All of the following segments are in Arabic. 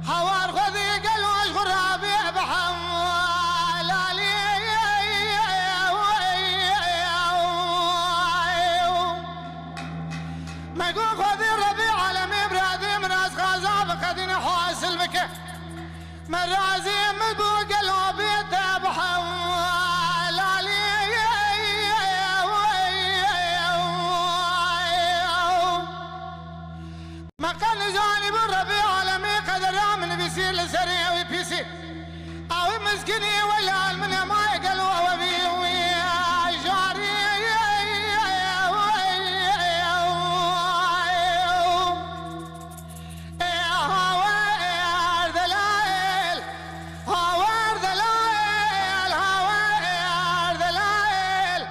هوار خذي قلوش غرابي بحمال ما يقول خذي ربيع عالمي برادي مراس غازاب خذي نحواس بك مرازي مقو قلوبي بحمال ما كان جانب الربيع عالمي قدر من بيصير لسريع ويبيسي او مسكني ولا من ما يقلوا وبي جاري هاوار دلائل هاوار دلائل هاوار دلائل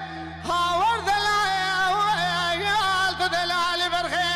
هاوار دلائل يا دلائل برخي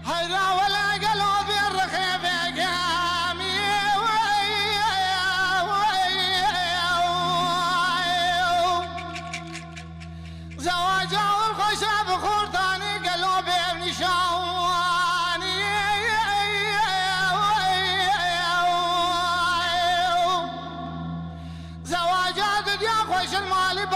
هيدا ولا قلبي الرخيب قامي زواجه والخشب خورتاني قلبي ابن شواني زواجات يا خوش المالي